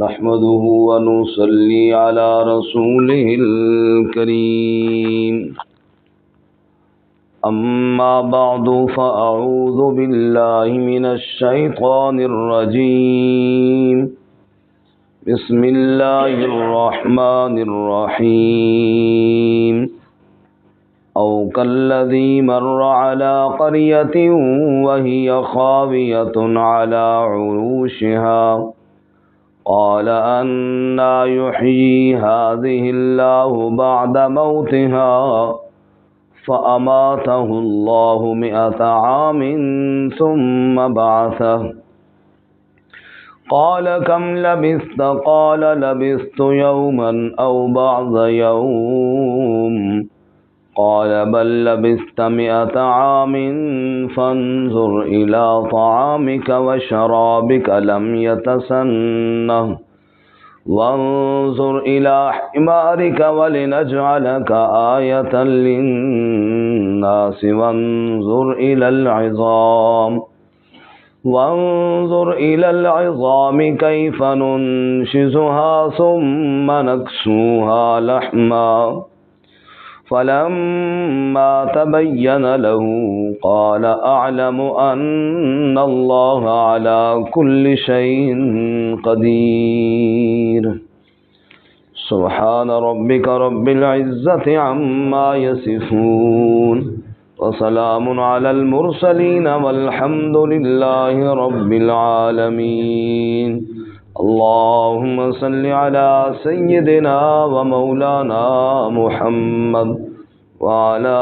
نحمده ونصلي على رسوله الكريم أما بعد فأعوذ بالله من الشيطان الرجيم بسم الله الرحمن الرحيم أو كالذي مر على قرية وهي خاوية على عروشها قال أنى يحيي هذه الله بعد موتها فأماته الله 100 عام ثم بعثه قال كم لبثت قال لبثت يوما أو بعض يوم قال بل لبثت 100 عام فانظر إلى طعامك وشرابك لم يتسنه وانظر إلى حمارك ولنجعلك آية للناس وانظر إلى العظام كيف ننشزها ثم نكسوها لحما فلما تبين له قال أعلم أن الله على كل شيء قدير سبحان ربك رب العزة عما يصفون وسلام على المرسلين والحمد لله رب العالمين اللهم صل على سيدنا ومولانا محمد وعلى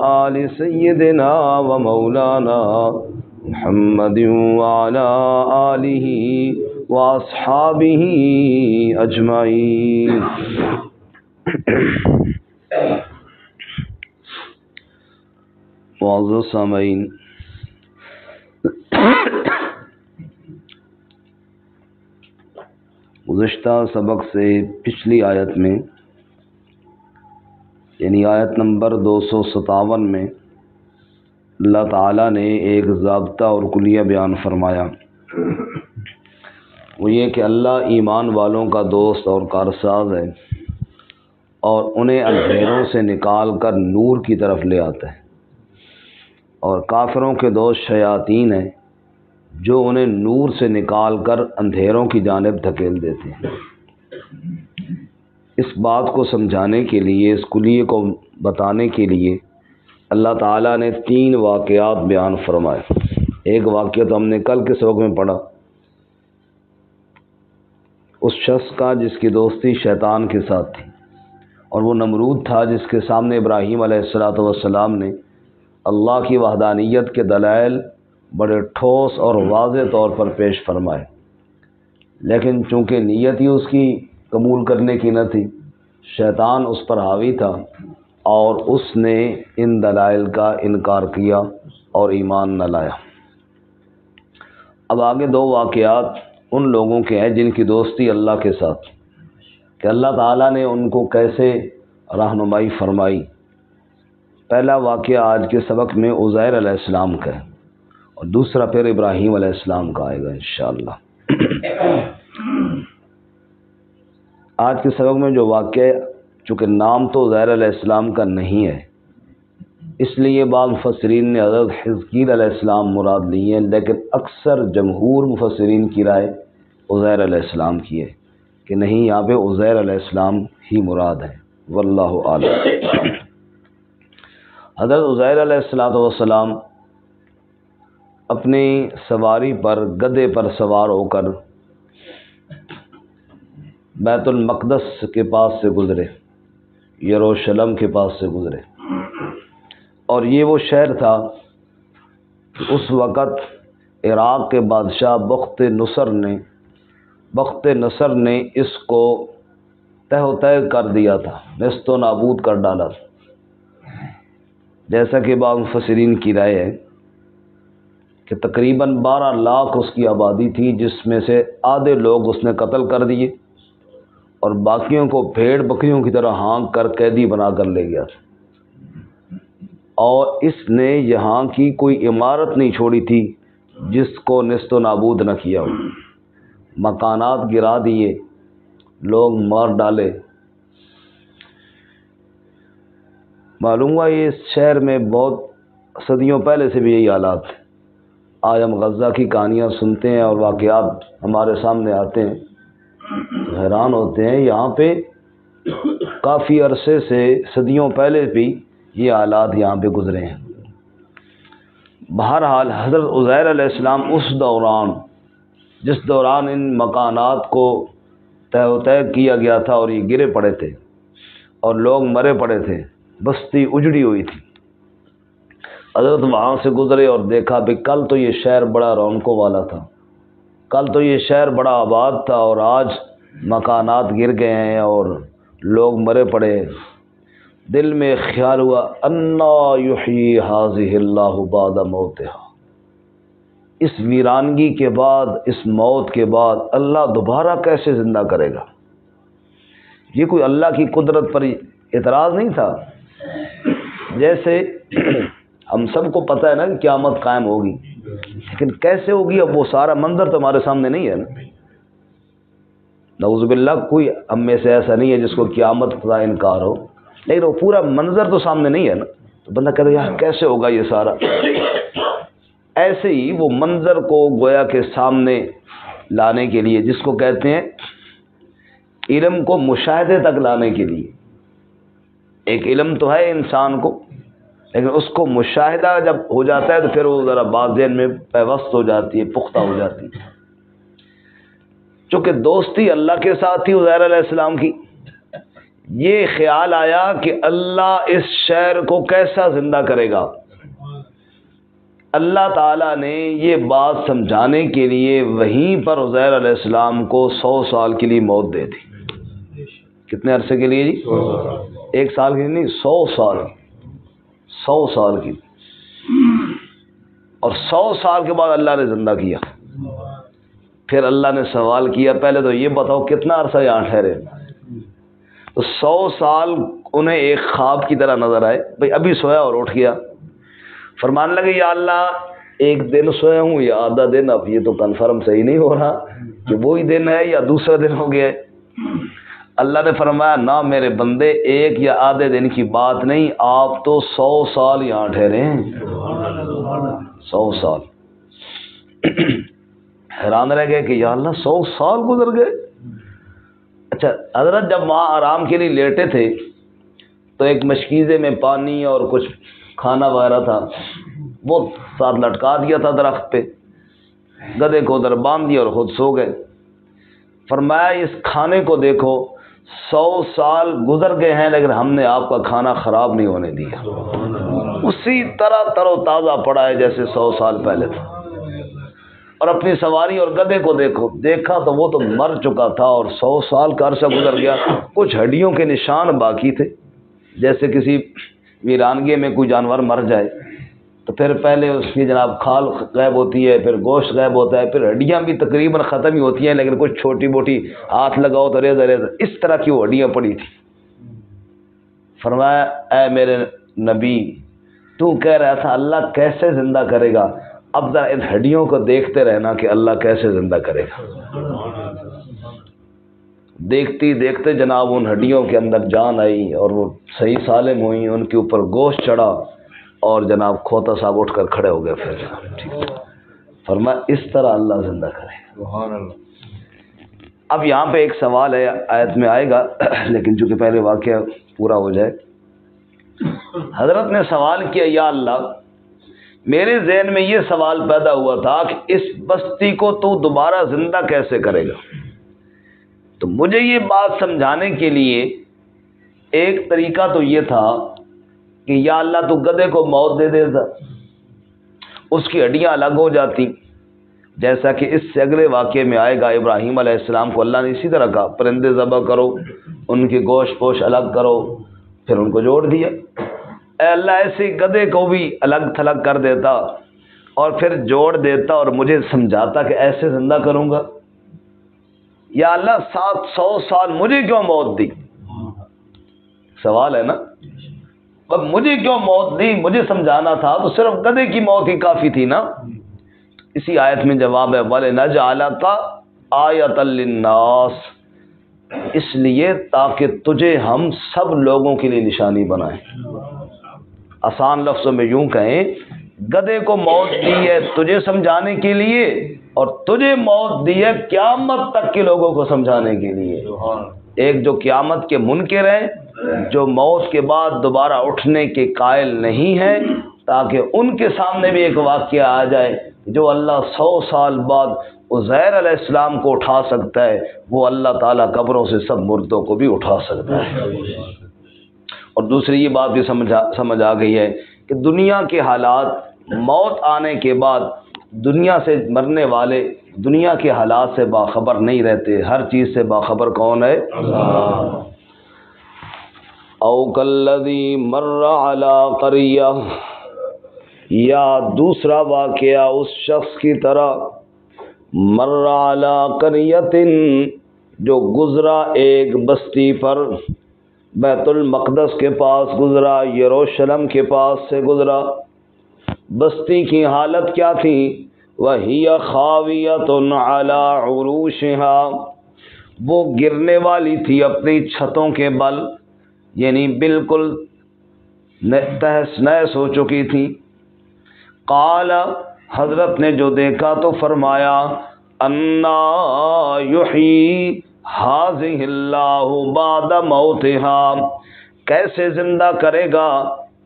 آل سيدنا ومولانا محمد وعلى آله وأصحابه أجمعين معزز سامعین، گزشتہ سبق سے پچھلی آیت میں یعنی آیت نمبر 257 میں اللہ تعالیٰ نے ایک ضابطہ اور کلیہ بیان فرمایا، وہ یہ کہ اللہ ایمان والوں کا دوست اور کارساز ہے اور انہیں اندھیروں سے نکال کر نور کی طرف لے آتا ہے، اور کافروں کے دوست شیاطین ہیں جو انہیں نور سے نکال کر اندھیروں کی جانب دھکیل دیتے ہیں۔ اس بات کو سمجھانے کے لیے، اس کلیے کو بتانے کے لیے اللہ تعالیٰ نے 3 واقعات بیان فرمائے۔ ایک واقعہ تو ہم نے کل کے سبق میں پڑھا، اس شخص کا جس کی دوستی شیطان کے ساتھ تھی، اور وہ نمرود تھا جس کے سامنے ابراہیم علیہ السلام نے اللہ کی وحدانیت کے دلائل بڑے ٹھوس اور واضح طور پر پیش فرمائے، لیکن چونکہ نیت ہی اس کی قبول کرنے کی نہ تھی، شیطان اس پر حاوی تھا اور اس نے ان دلائل کا انکار کیا اور ایمان نہ لایا۔ اب آگے 2 واقعات ان لوگوں کے ہیں جن کی دوستی اللہ کے ساتھ، کہ اللہ تعالیٰ نے ان کو کیسے رہنمائی فرمائی۔ پہلا واقعہ آج کے سبق میں عزیر علیہ السلام کا ہے، اور دوسرا پھر ابراہیم علیہ السلام کا آئے گا انشاءاللہ۔ آج کے سبق میں جو واقعہ، چونکہ نام تو عزیر علیہ السلام کا نہیں ہے، اس لیے بعض مفسرین نے حضرت حزقیل علیہ السلام مراد لی ہیں، لیکن اکثر جمہور مفسرین کی رائے عزیر علیہ السلام کی ہے کہ نہیں، یہاں پہ عزیر علیہ السلام ہی مراد ہے، واللہ اعلم۔ حضرت عزیر علیہ السلام اپنی سواری پر، گدھے پر سوار ہو کر بیت المقدس کے پاس سے گزرے، یروشلم کے پاس سے گزرے، اور یہ وہ شہر تھا کہ اس وقت عراق کے بادشاہ بخت نصر نے اس کو تہ و تہ کر دیا تھا، نیست و نابود کر ڈالا تھا، جیسا کہ بعض مفسرین کی رائے ہے کہ تقریباً 12 لاکھ اس کی آبادی تھی، جس میں سے آدھے لوگ اس نے قتل کر دیے اور باقیوں کو بھیڑ بکریوں کی طرح ہانک کر قیدی بنا کر لے گیا تھا، اور اس نے یہاں کی کوئی عمارت نہیں چھوڑی تھی جس کو نیست و نابود نہ کیا ہو۔ مکانات گرا دیے، لوگ مار ڈالے۔ معلوم ہوا یہ اس شہر میں بہت صدیوں پہلے سے بھی یہی حالات ہیں۔ آج ہم غزہ کی کہانیاں سنتے ہیں اور واقعات ہمارے سامنے آتے ہیں تو حیران ہوتے ہیں، یہاں پہ کافی عرصے سے صدیوں پہلے بھی یہ حالات یہاں پہ گزرے ہیں۔ بہرحال حضرت عزیر علیہ السلام اس دوران، جس دوران ان مکانات کو تہ و تہ کیا گیا تھا اور یہ گرے پڑے تھے اور لوگ مرے پڑے تھے، بستی اجڑی ہوئی تھی، حضرت وہاں سے گزرے اور دیکھا کہ کل تو یہ شہر بڑا رونقوں والا تھا، کل تو یہ شہر بڑا آباد تھا، اور آج مکانات گر گئے ہیں اور لوگ مرے پڑے۔ دل میں خیال ہوا انا یحیی ھذہ اللہ بعد موتہا، اس ویرانگی کے بعد، اس موت کے بعد اللہ دوبارہ کیسے زندہ کرے گا؟ یہ کوئی اللہ کی قدرت پر اعتراض نہیں تھا؟ جیسے ہم سب کو پتہ ہے نا کہ قیامت قائم ہوگی، لیکن کیسے ہوگی اب وہ سارا منظر تو ہمارے سامنے نہیں ہے نا۔ نعوذ باللہ کوئی ہم میں سے ایسا نہیں ہے جس کو قیامت کا انکار ہو، لیکن وہ پورا منظر تو سامنے نہیں ہے نا، تو بندہ کہتا ہے یار کیسے ہوگا یہ سارا۔ ایسے ہی وہ منظر کو گویا کے سامنے لانے کے لیے، جس کو کہتے ہیں علم کو مشاہدے تک لانے کے لیے، ایک علم تو ہے انسان کو، لیکن اس کو مشاہدہ جب ہو جاتا ہے تو پھر وہ ذرا بات ذہن میں پیوست ہو جاتی ہے، پختہ ہو جاتی ہے۔ چونکہ دوستی اللہ کے ساتھ تھی عزیر علیہ السلام کی، یہ خیال آیا کہ اللہ اس شہر کو کیسا زندہ کرے گا۔ اللہ تعالیٰ نے یہ بات سمجھانے کے لیے وہیں پر عزیر علیہ السلام کو 100 سال کے لیے موت دے دی۔ کتنے عرصے کے لیے جی؟ 1 سال کی نہیں، 100 سال، 100 سال کی، اور 100 سال کے بعد اللہ نے زندہ کیا۔ پھر اللہ نے سوال کیا پہلے تو یہ بتاؤ کتنا عرصہ یہاں ٹھہرے؟ تو 100 سال انہیں ایک خواب کی طرح نظر آئے، بھئی ابھی سویا اور اٹھ گیا۔ فرمانے لگے یا اللہ 1 دن سویا ہوں یا آدھا دن، اب یہ تو کنفرم صحیح نہیں ہو رہا کہ وہی دن ہے یا دوسرا دن ہو گیا ہے۔ اللہ نے فرمایا نہ میرے بندے، 1 یا آدھے دن کی بات نہیں، آپ تو 100 سال یہاں ٹھہرے ہیں، 100 سال۔ حیران رہ گئے کہ یا اللہ 100 سال گزر گئے۔ اچھا حضرت جب وہاں آرام کے لیے لیٹے تھے تو ایک مشکیزے میں پانی اور کچھ کھانا وغیرہ تھا، وہ ساتھ لٹکا دیا تھا درخت پہ، گدھے کو ادھر باندھ دیا اور خود سو گئے۔ فرمایا اس کھانے کو دیکھو، 100 سال گزر گئے ہیں لیکن ہم نے آپ کا کھانا خراب نہیں ہونے دیا، اسی طرح تر و تازہ پڑا ہے جیسے 100 سال پہلے تھا۔ اور اپنی سواری اور گدھے کو دیکھو، دیکھا تو وہ تو مر چکا تھا اور 100 سال کا عرصہ گزر گیا، کچھ ہڈیوں کے نشان باقی تھے، جیسے کسی ویرانگی میں کوئی جانور مر جائے تو پھر پہلے اس کی جناب کھال غائب ہوتی ہے، پھر گوشت غائب ہوتا ہے، پھر ہڈیاں بھی تقریباً ختم ہی ہوتی ہیں، لیکن کچھ چھوٹی موٹی ہاتھ لگاؤ تو ریزہ ریزہ اس طرح کی وہ ہڈیاں پڑی تھی۔ فرمایا اے میرے نبی، تو کہہ رہا تھا اللہ کیسے زندہ کرے گا، اب ذرا ان ہڈیوں کو دیکھتے رہنا کہ اللہ کیسے زندہ کرے گا۔ دیکھتی دیکھتے جناب ان ہڈیوں کے اندر جان آئی اور وہ صحیح سالم ہوئی، ان کے اوپر گوشت چڑھا اور جناب کھوتا صاحب اٹھ کر کھڑے ہو گئے۔ پھر ٹھیک فرمایا اس طرح اللہ زندہ کرے۔ سبحان اللہ۔ اب یہاں پہ ایک سوال ہے، آیت میں آئے گا لیکن چونکہ پہلے واقعہ پورا ہو جائے۔ حضرت نے سوال کیا یا اللہ میرے ذہن میں یہ سوال پیدا ہوا تھا کہ اس بستی کو تو دوبارہ زندہ کیسے کرے گا؟ تو مجھے یہ بات سمجھانے کے لیے ایک طریقہ تو یہ تھا کہ یا اللہ تو گدھے کو موت دے دیتا، اس کی ہڈیاں الگ ہو جاتی، جیسا کہ اس سے اگلے واقعے میں آئے گا۔ ابراہیم علیہ السلام کو اللہ نے اسی طرح کہا پرندے ذبح کرو، ان کے گوشت پوش الگ کرو، پھر ان کو جوڑ دیا۔ اے اللہ ایسے گدھے کو بھی الگ تھلگ کر دیتا اور پھر جوڑ دیتا اور مجھے سمجھاتا کہ ایسے زندہ کروں گا۔ یا اللہ 700 سال مجھے کیوں موت دی؟ سوال ہے نا، اب مجھے کیوں موت دی؟ مجھے سمجھانا تھا تو صرف گدھے کی موت ہی کافی تھی نا۔ اسی آیت میں جواب ہے وَلِنَجْعَلَكَ آیۃ للناس، اس لیے تاکہ تجھے ہم سب لوگوں کے لیے نشانی بنائیں۔ آسان لفظوں میں یوں کہیں، گدھے کو موت دی ہے تجھے سمجھانے کے لیے، اور تجھے موت دی ہے قیامت تک کے لوگوں کو سمجھانے کے لیے۔ ایک جو قیامت کے منکر ہیں، جو موت کے بعد دوبارہ اٹھنے کے قائل نہیں ہیں، تاکہ ان کے سامنے بھی ایک واقعہ آ جائے، جو اللہ 100 سال بعد عزیر علیہ السلام کو اٹھا سکتا ہے، وہ اللہ تعالیٰ قبروں سے سب مردوں کو بھی اٹھا سکتا ہے۔ اور دوسری یہ بات بھی سمجھ آ گئی ہے کہ دنیا کے حالات، موت آنے کے بعد دنیا سے مرنے والے دنیا کے حالات سے باخبر نہیں رہتے، ہر چیز سے باخبر کون ہے؟ اللہ۔ او کالذی مر علی قریہ، یا دوسرا واقعہ اس شخص کی طرح، مر علی قریۃ، جو گزرا ایک بستی پر، بیت المقدس کے پاس گزرا، یروشلم کے پاس سے گزرا۔ بستی کی حالت کیا تھی؟ وَهِيَ خَاوِيَةٌ عَلَىٰ عُرُوشِهَا، وہ گرنے والی تھی اپنی چھتوں کے بل، یعنی بالکل تہس نہس ہو چکی تھی۔ قال، حضرت نے جو دیکھا تو فرمایا، اَنَّا يُحْيِي هَٰذِهِ اللَّهُ بَعْدَ مَوْتِهَا، کیسے زندہ کرے گا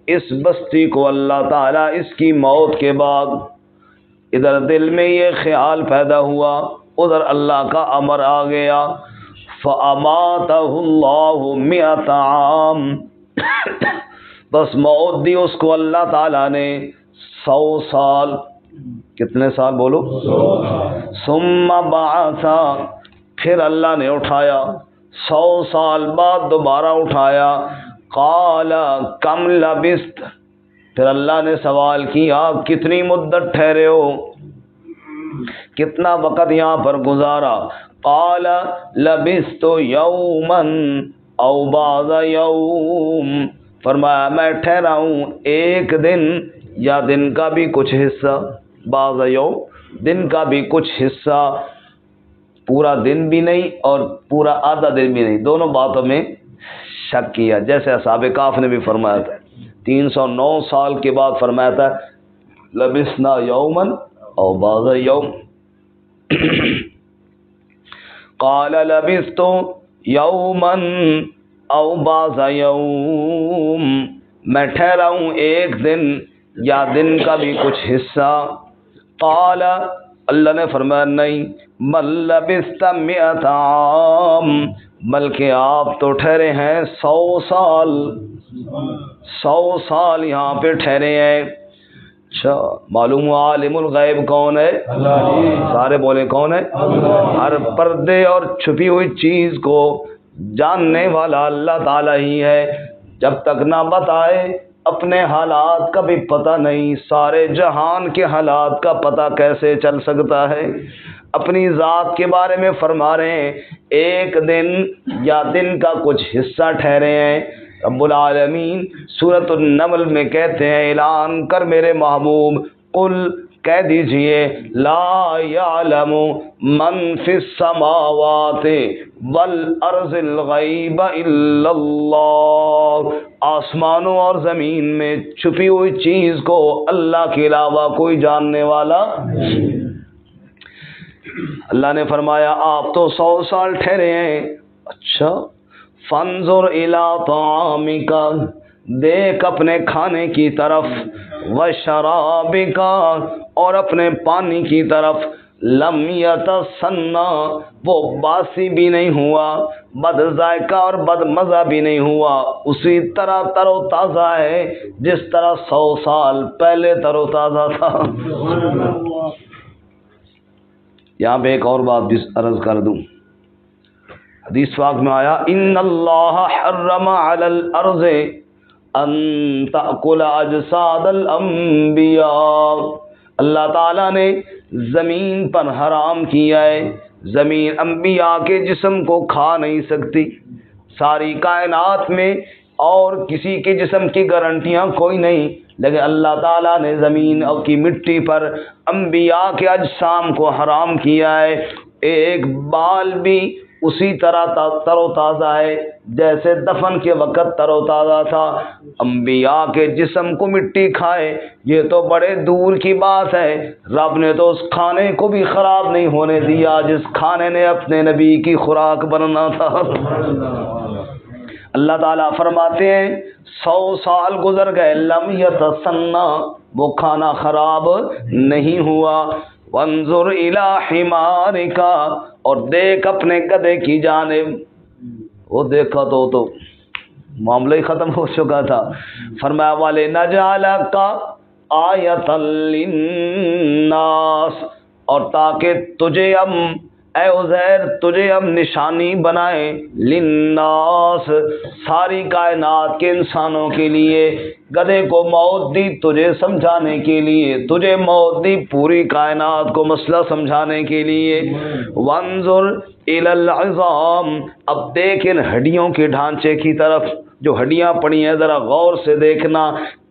اس بستی کو اللہ تعالیٰ اس کی موت کے بعد۔ ادھر دل میں یہ خیال پیدا ہوا، ادھر اللہ کا امر آ گیا، فَأَمَاتَهُ اللَّهُ 100 عام، بس موت دی اس کو اللہ تعالیٰ نے 100 سال۔ کتنے سال بولو؟ 100۔ ثم بعث، پھر اللہ نے اٹھایا، 100 سال بعد دوبارہ اٹھایا۔ قال کم لبثت، پھر اللہ نے سوال کیا کتنی مدت ٹھہرے ہو، کتنا وقت یہاں پر گزارا؟ قال لبثت یوما او بعض یوم، فرمایا میں ٹھہرا ہوں ایک دن یا دن کا بھی کچھ حصہ، بعض یوم دن کا بھی کچھ حصہ، پورا دن بھی نہیں اور پورا آدھا دن بھی نہیں، دونوں باتوں میں شک کیا، جیسے اصحاب کہف نے بھی فرمایا تھا 309 سال کے بعد فرمایا تھا لبثنا یوما او بعض یوم۔ قال لبثت یوما او بعض یوم، میں ٹھہرا ہوں ایک دن یا دن کا بھی کچھ حصہ۔ قال، اللہ نے فرمایا نہیں، بل لبثت 100 عام، بلکہ آپ تو ٹھہرے ہیں 100 سال، 100 سال یہاں پہ ٹھہرے ہیں۔ اچھا، معلوم ہوا عالم الغیب کون ہے؟ اللہ۔ سارے بولے کون ہے؟ اللہ۔ ہر پردے اور چھپی ہوئی چیز کو جاننے والا اللہ تعالیٰ ہی ہے۔ جب تک نہ بتائے اپنے حالات کا بھی پتہ نہیں، سارے جہان کے حالات کا پتہ کیسے چل سکتا ہے؟ اپنی ذات کے بارے میں فرما رہے ہیں ایک دن یا دن کا کچھ حصہ ٹھہرے ہیں۔ رب العالمین سورۃ النمل میں کہتے ہیں اعلان کر میرے محبوب، قل کہہ دیجئے لا یعلم من فی السماوات والارض الغیب الا اللہ، آسمانوں اور زمین میں چھپی ہوئی چیز کو اللہ کے علاوہ کوئی جاننے والا نہیں۔ اللہ نے فرمایا آپ تو 100 سال ٹھہرے ہیں۔ اچھا، فانظر الی طعامک، دیکھ اپنے کھانے کی طرف، وشرابک، اور اپنے پانی کی طرف، لم یتسنہ، وہ باسی بھی نہیں ہوا، بد ذائقہ اور بد مزہ بھی نہیں ہوا، اسی طرح تر و تازہ ہے جس طرح 100 سال پہلے تر و تازہ تھا۔ یہاں پہ ایک اور بات بھی عرض کر دوں، حدیث پاک میں آیا ان اللہ حرم علی الارض ان تأکل اجساد الانبیاء، اللہ تعالیٰ نے زمین پر حرام کیا ہے، زمین انبیاء کے جسم کو کھا نہیں سکتی۔ ساری کائنات میں اور کسی کے جسم کی گارنٹیاں کوئی نہیں، لیکن اللہ تعالیٰ نے زمین کی مٹی پر انبیاء کے اجسام کو حرام کیا ہے۔ ایک بال بھی اسی طرح تر و تازہ ہے جیسے دفن کے وقت تر و تازہ تھا۔ انبیاء کے جسم کو مٹی کھائے یہ تو بڑے دور کی بات ہے، رب نے تو اس کھانے کو بھی خراب نہیں ہونے دیا جس کھانے نے اپنے نبی کی خوراک بننا تھا۔ اللہ تعالیٰ فرماتے ہیں 100 سال گزر گئے، لم یتسنہ، وہ کھانا خراب نہیں ہوا۔ وانظر الی حمارک، اور دیکھ اپنے گدھے کی جانب، وہ دیکھا تو معاملہ ہی ختم ہو چکا تھا۔ فرمایا وَلِنَجْعَلَکَ آیَةً لِلنَّاسِ، اور تاکہ تجھے ہم اے عزیر تجھے ہم نشانی بنائیں، للناس ساری کائنات کے انسانوں کے لیے۔ گدھے کو موت دی تجھے سمجھانے کے لیے، تجھے موت دی پوری کائنات کو مسئلہ سمجھانے کے لیے۔ وانظر الی العظام، اب دیکھ ان ہڈیوں کے ڈھانچے کی طرف، جو ہڈیاں پڑی ہیں ذرا غور سے دیکھنا۔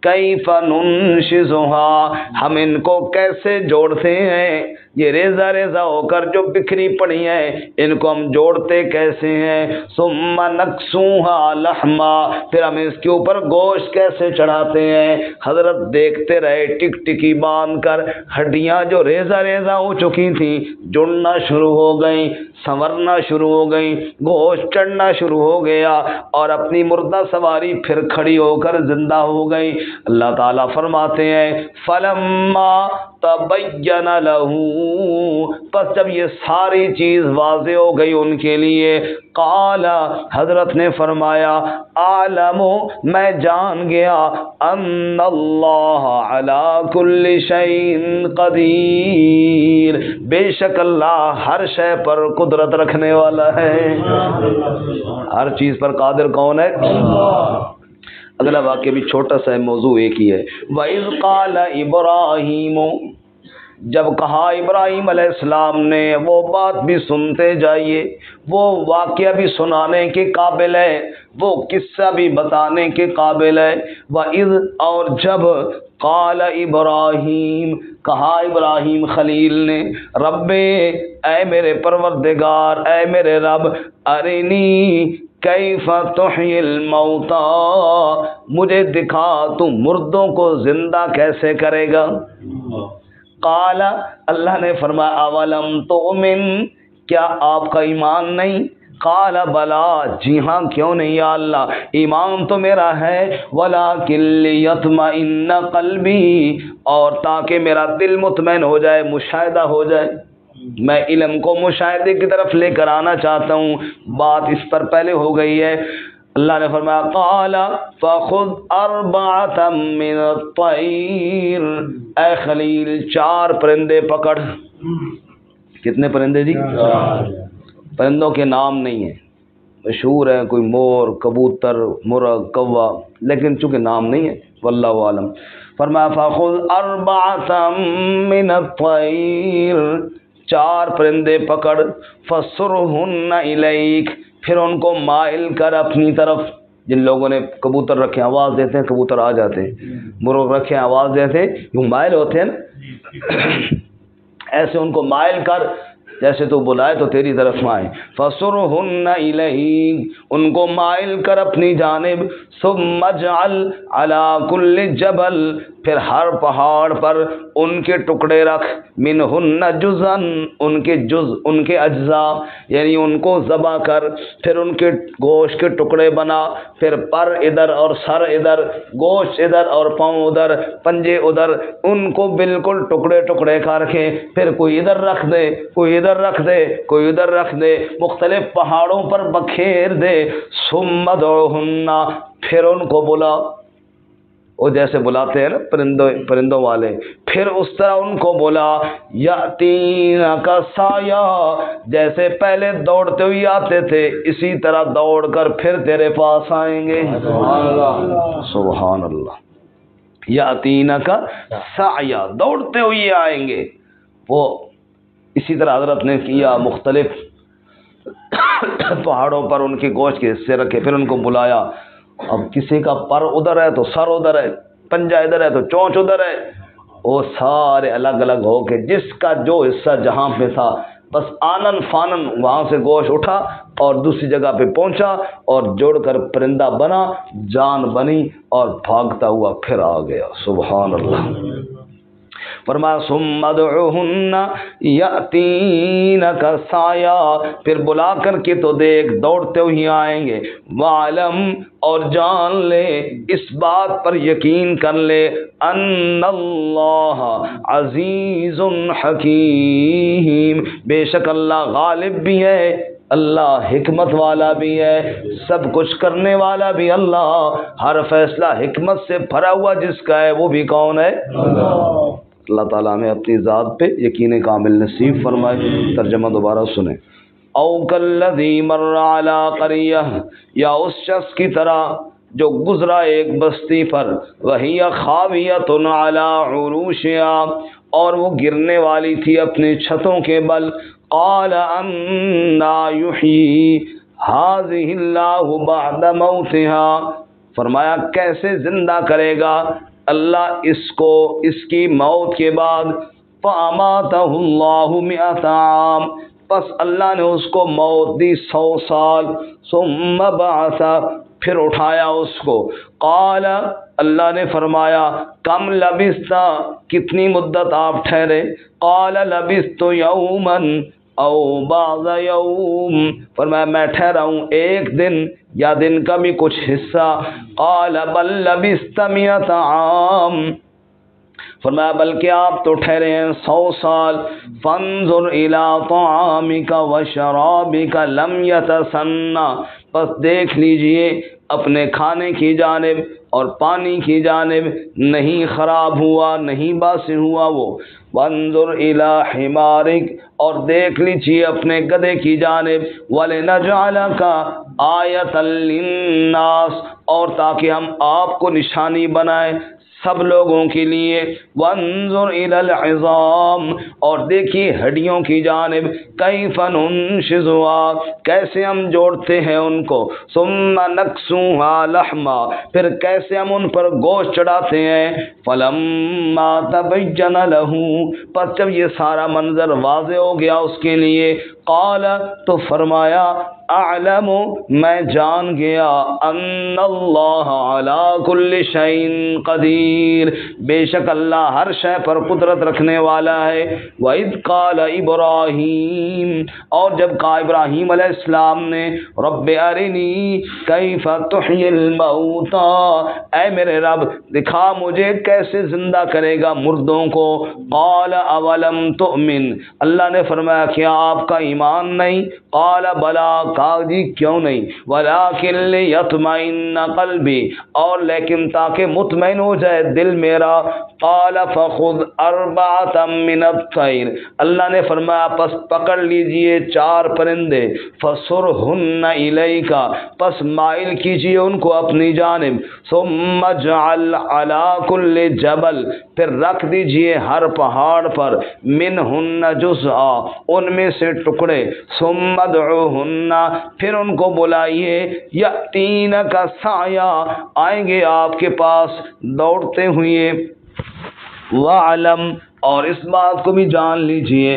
کیف ننشزها، ہم ان کو کیسے جوڑتے ہیں، یہ ریزہ ریزہ ہو کر جو بکھری پڑی ہیں ان کو ہم جوڑتے کیسے ہیں۔ ثم نکسوها لحما، پھر ہم اس کے اوپر گوشت کیسے چڑھاتے ہیں۔ حضرت دیکھتے رہے ٹک ٹکی باندھ کر، ہڈیاں جو ریزہ ریزہ ہو چکی تھیں جڑنا شروع ہو گئیں، سنورنا شروع ہو گئیں، گوشت چڑھنا شروع ہو گیا، اور اپنی مردہ سواری پھر کھڑی ہو کر زندہ ہو گئی۔ اللہ تعالیٰ فرماتے ہیں فلما تبین لہ، پس جب یہ ساری چیز واضح ہو گئی ان کے لیے، قال، حضرت نے فرمایا اعلم، میں جان گیا، ان اللہ علی کل شیء قدیر، بے شک اللہ ہر شے پر قدرت رکھنے والا ہے۔ ہر چیز پر قادر کون ہے؟ اگلا واقعہ بھی چھوٹا سا ہے، موضوع ایک ہی ہے۔ وَإِذْ قَالَ إِبْرَاهِيمُ، جب کہا ابراہیم علیہ السلام نے، وہ بات بھی سنتے جائیے، وہ واقعہ بھی سنانے کے قابل ہے، وہ قصہ بھی بتانے کے قابل ہے۔ وَإِذْ، اور جب، قال ابراہیم، کہا ابراہیم خلیل نے، رب، اے میرے پروردگار، اے میرے رب، ارنی کیف تحیی الموتا، مجھے دکھا تو مردوں کو زندہ کیسے کرے گا۔ قال، اللہ نے فرمایا اولم تؤمن، کیا آپ کا ایمان نہیں؟ قال بلا، جی ہاں کیوں نہیں یا اللہ، ایمان تو میرا ہے، ولکن لیطمئن قلبی، اور تاکہ میرا دل مطمئن ہو جائے، مشاہدہ ہو جائے، میں علم کو مشاہدے کی طرف لے کر آنا چاہتا ہوں، بات اس پر پہلے ہو گئی ہے۔ اللہ نے فرمایا قال فخذ اربعة من الطیر، اے خلیل 4 پرندے پکڑ۔ کتنے پرندے جی؟ 4۔ پرندوں کے نام نہیں ہیں، مشہور ہیں، کوئی مور، کبوتر، مرغ، کوا، لیکن چونکہ نام نہیں ہے، واللہ عالم۔ فرمایا فخذ اربعة من الطیر، 4 پرندے پکڑ، فصرہن الیک، پھر ان کو مائل کر اپنی طرف۔ جن لوگوں نے کبوتر رکھے آواز دیتے ہیں کبوتر آ جاتے ہیں، مرغ رکھے آواز دیتے ہیں، یوں مائل ہوتے ہیں نا، ایسے ان کو مائل کر، جیسے تو بلائے تو تیری طرف آئیں۔ فصرہن الیک، ان کو مائل کر اپنی جانب۔ ثم اجعل علی کل جبل، پھر ہر پہاڑ پر ان کے ٹکڑے رکھ، منہن جزءا، ان کے جز، ان کے اجزاء، یعنی ان کو ذبح کر، پھر ان کے گوشت کے ٹکڑے بنا، پھر پر ادھر اور سر ادھر، گوشت ادھر اور پاؤں ادھر، پنجے ادھر، ان کو بالکل ٹکڑے ٹکڑے کر کے پھر کوئی ادھر رکھ دے، کوئی ادھر رکھ دے، کوئی ادھر رکھ دے، مختلف پہاڑوں پر بکھیر دے۔ ثم ادعوہن، پھر ان کو بلا، وہ جیسے بلاتے ہیں نا پرندوں والے، پھر اس طرح ان کو بلا۔ یاتینک سعیا، جیسے پہلے دوڑتے ہوئے آتے تھے اسی طرح دوڑ کر پھر تیرے پاس آئیں گے۔ سبحان اللہ۔ یاتینک سعیا، دوڑتے ہوئے آئیں گے۔ وہ اسی طرح حضرت نے کیا، مختلف پہاڑوں پر ان کے گوشت کے حصے رکھے، پھر ان کو بلایا۔ اب کسی کا پر ادھر ہے تو سر ادھر ہے، پنجہ ادھر ہے تو چونچ ادھر ہے، وہ سارے الگ الگ ہو کے جس کا جو حصہ جہاں پہ تھا بس آنن فانن وہاں سے گوشت اٹھا اور دوسری جگہ پہ پہنچا اور جوڑ کر پرندہ بنا، جان بنی اور بھاگتا ہوا پھر آ گیا۔ سبحان اللہ۔ فرمایا ثم ادعوہن یأتینک سعیا، پھر بلا کر کے تو دیکھ دوڑتے ہوئے آئیں گے۔ وعلم، اور جان لے، اس بات پر یقین کر لے، ان اللہ عزیز حکیم، بے شک اللہ غالب بھی ہے، اللہ حکمت والا بھی ہے، سب کچھ کرنے والا بھی اللہ، ہر فیصلہ حکمت سے بھرا ہوا جس کا ہے وہ بھی کون ہے؟ اللہ تعالیٰ ہمیں اپنی ذات پہ یقین کامل نصیب فرمائے۔ ترجمہ دوبارہ سنیں۔ او کالذی مر علی قریہ، یا اس شخص کی طرح جو گزرا ایک بستی پر، وہی خاویۃ علی عروشہا، اور وہ گرنے والی تھی اپنی چھتوں کے بل، قال انا یحیی ھذہ اللہ بعد موتہا، فرمایا کیسے زندہ کرے گا اللہ اس کو اس کی موت کے بعد، فاماتہ اللہ 100 عام، پس اللہ نے اس کو موت دی 100 سال، ثم بعث، پھر اٹھایا اس کو، قال، اللہ نے فرمایا کم لبثت، کتنی مدت آپ ٹھہرے، قال لبثت یوما او بعض یوم، فرمایا میں ٹھہرا ہوں ایک دن یا دن کا بھی کچھ حصہ، قال بل لبثت 100 عام، فرمایا بلکہ آپ تو ٹھہرے ہیں 100 سال، فانظر الی طعامک وشرابک لم یتسنہ، بس دیکھ لیجئے اپنے کھانے کی جانب اور پانی کی جانب، نہیں خراب ہوا، نہیں باسی ہوا وہ، وانظر الی حمارک، اور دیکھ لیجئے اپنے گدھے کی جانب، ولنجعلک آیۃ للناس، اور تاکہ ہم آپ کو نشانی بنائیں سب لوگوں کے لیے، وانظر الی العظام، اور دیکھیے ہڈیوں کی جانب، کیف ننشزها، کیسے ہم جوڑتے ہیں ان کو، ثم نکسوها لحما، پھر کیسے ہم ان پر گوشت چڑھاتے ہیں، فلما تبین له، پس جب یہ سارا منظر واضح ہو گیا اس کے لیے، قال، تو فرمایا اعلم، میں جان گیا، ان اللہ علی کل شیء قدیر، بے شک اللہ ہر شے پر قدرت رکھنے والا ہے، وَإِذْ قَالَ إِبْرَاهِيمُ، اور جب کہا ابراہیم علیہ السلام نے، رب ارنی کیف تحیی الموتى، اے میرے رب دکھا مجھے کیسے زندہ کرے گا مردوں کو، قال اولم تؤمن، اللہ نے فرمایا کیا آپ کا ایمان نہیں، قال بلا، کہا جی کیوں نہیں، ولکن لیطمئن قلبی، اور لیکن تاکہ مطمئن ہو جائے دل میرا، قال فخذ 4 من الطیر، اللہ نے فرمایا پس پکڑ لیجئے 4 پرندے، فصرہن الیک، پس مائل کیجئے ان کو اپنی جانب، ثم اجعل علی کل جبل، پھر رکھ دیجئے ہر پہاڑ پر، منہن جزءا، ان میں سے ٹکڑے، ثم ادعوہن، پھر ان کو بلائیے، یأتینک سعیا، آئیں گے آپ کے پاس دوڑتے ہوئے، وعلم، اور اس بات کو بھی جان لیجئے،